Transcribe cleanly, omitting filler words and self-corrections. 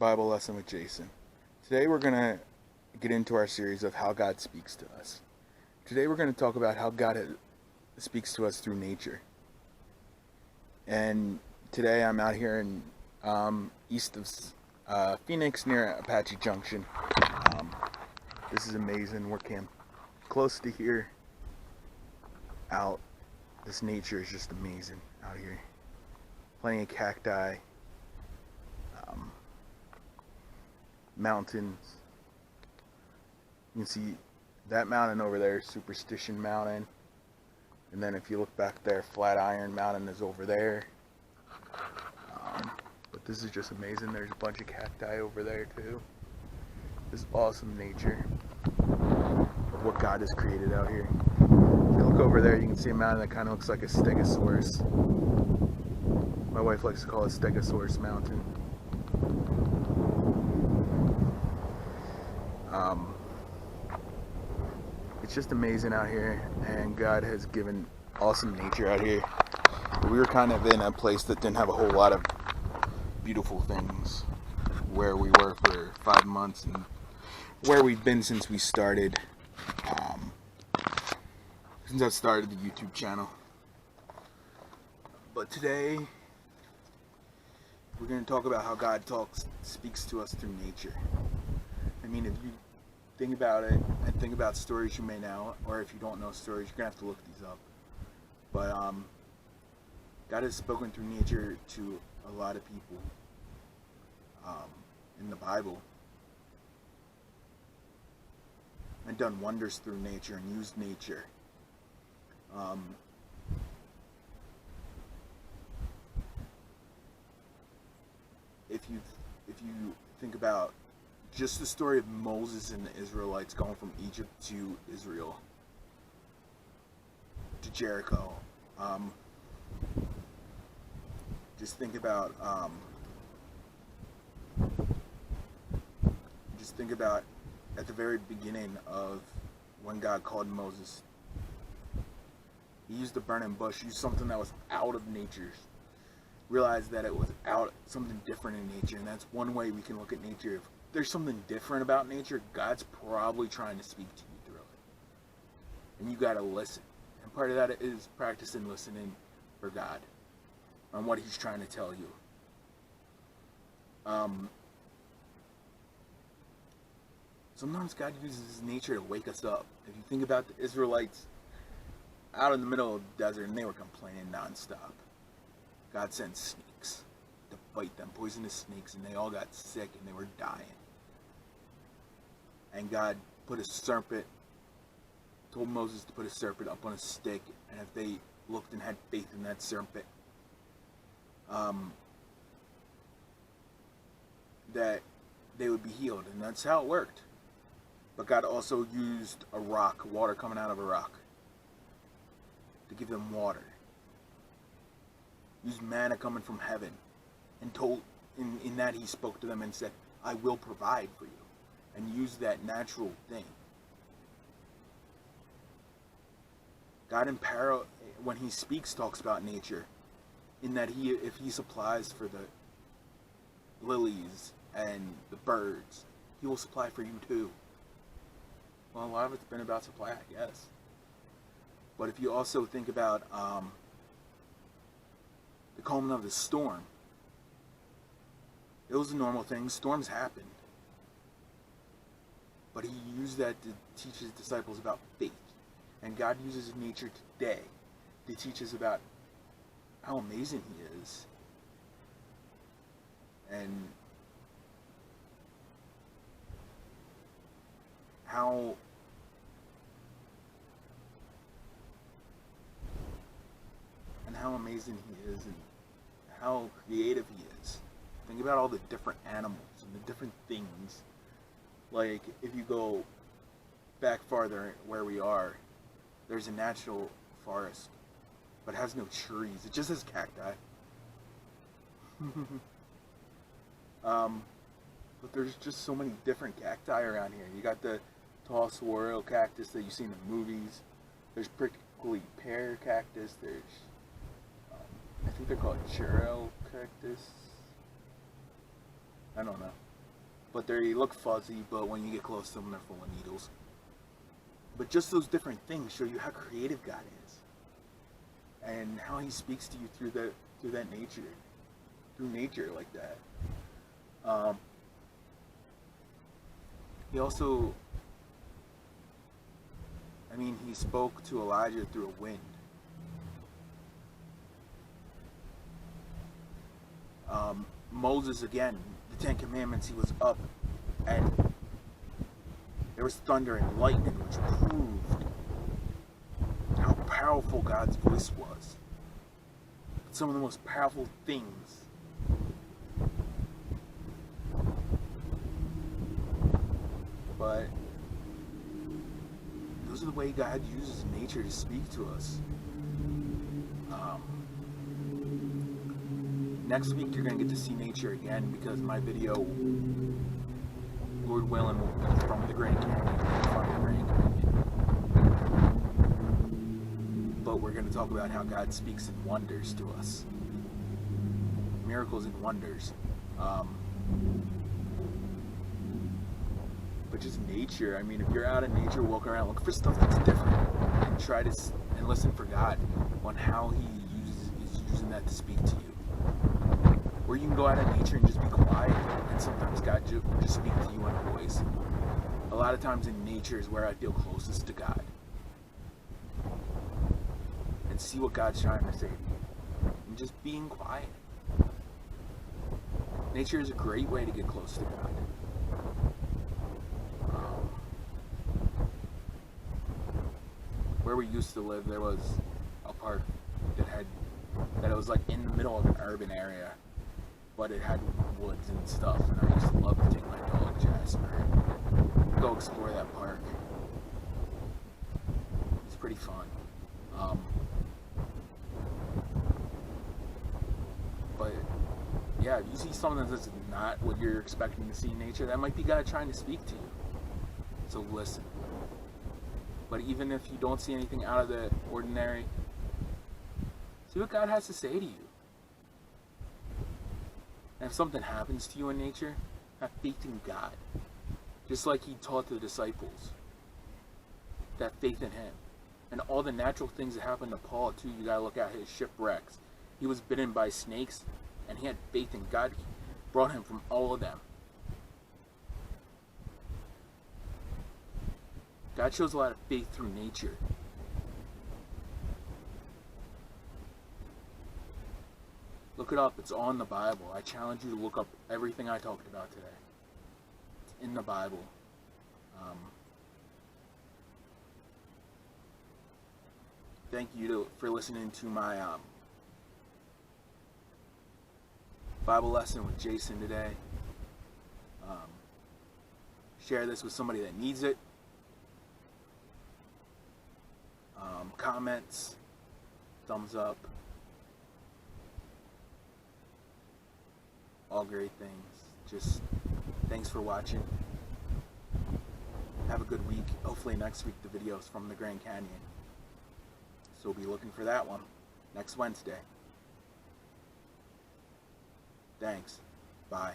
Bible Lesson with Jason. Today we're going to get into our series of how God speaks to us. Today we're going to talk about how God speaks to us through nature. And today I'm out here in east of Phoenix near Apache Junction. This is amazing. We're camped close to here. Out. This nature is just amazing out here. Plenty of cacti. Mountains. You can see that mountain over there, Superstition Mountain. And then if you look back there, Flatiron Mountain is over there. But this is just amazing. There's a bunch of cacti over there too. This awesome nature of what God has created out here. If you look over there, you can see a mountain that kind of looks like a Stegosaurus. My wife likes to call it Stegosaurus Mountain. It's just amazing out here, and God has given awesome nature out here. We were kind of in a place that didn't have a whole lot of beautiful things where we were for 5 months and where we've been since we started, since I started the YouTube channel. But today we're going to talk about how God speaks to us through nature. I mean, if you think about it and think about stories you may know, or if you don't know stories, you're going to have to look these up. But God has spoken through nature to a lot of people in the Bible, and done wonders through nature and used nature. If you think about just the story of Moses and the Israelites going from Egypt to Israel, to Jericho, just think about at the very beginning of when God called Moses. He used a burning bush, used something that was out of nature. Realized that it was something different in nature, and that's one way we can look at nature. If there's something different about nature, God's probably trying to speak to you through it. And you gotta listen. And part of that is practicing listening for God on what He's trying to tell you. Sometimes God uses nature to wake us up. If you think about the Israelites out in the middle of the desert and they were complaining nonstop, God sent snakes to bite them, poisonous snakes, and they all got sick and they were dying. And God put a serpent, told Moses to put a serpent up on a stick, and if they looked and had faith in that serpent, that they would be healed. And that's how it worked. But God also used a rock, water coming out of a rock, to give them water. Used manna coming from heaven, and told in that He spoke to them and said, I will provide for you, and used that natural thing. God when He speaks, talks about nature, in that if He supplies for the lilies and the birds, He will supply for you too. Well, a lot of it's been about supply, I guess. But if you also think about the calming of the storm, it was a normal thing. Storms happened. But He used that to teach His disciples about faith. And God uses nature today to teach us about how amazing He is. And how amazing He is, and how creative He is. Think about all the different animals and the different things. Like, if you go back farther where we are, there's a natural forest, but it has no trees. It just has cacti. But there's just so many different cacti around here. You got the tall saguaro cactus that you see in the movies. There's prickly pear cactus. There's I think they're called Churro cactus. I don't know. but they look fuzzy, but when you get close to them, they're full of needles. But just those different things show you how creative God is, and how He speaks to you through that nature, through nature like that. He also, He spoke to Elijah through a wind. Moses, again, the Ten Commandments, he was up, and there was thunder and lightning, which proved how powerful God's voice was. Some of the most powerful things. But those are the way God uses nature to speak to us. Next week you're going to get to see nature again, because my video, Lord willing, will be from the Grand Canyon, But we're going to talk about how God speaks in wonders to us. Miracles and wonders. But just nature. If you're out in nature, walk around, look for stuff that's different, and try to and listen for God on how He is using that to speak to you. Or you can go out in nature and just be quiet, and sometimes God will just speak to you in a voice. A lot of times in nature is where I feel closest to God. And see what God's trying to say to you. And just being quiet. Nature is a great way to get close to God. Where we used to live, there was a park that it was like in the middle of an urban area, but it had woods and stuff, and I used to love to take my dog Jasper, go explore that park. It's pretty fun. But yeah, if you see something that's not what you're expecting to see in nature, that might be God trying to speak to you. So listen. But even if you don't see anything out of the ordinary, see what God has to say to you. And if something happens to you in nature, have faith in God. Just like He taught the disciples. That faith in Him. And all the natural things that happened to Paul too, you gotta look at his shipwrecks. He was bitten by snakes, and he had faith in God. He brought him from all of them. God shows a lot of faith through nature. Look it up. It's all in the Bible. I challenge you to look up everything I talked about today. It's in the Bible. Thank you for listening to my Bible lesson with Jason today. Share this with somebody that needs it. Comments, thumbs up, all great things. Just thanks for watching. Have a good week. Hopefully next week the video's from the Grand Canyon. So be looking for that one next Wednesday. Thanks. Bye.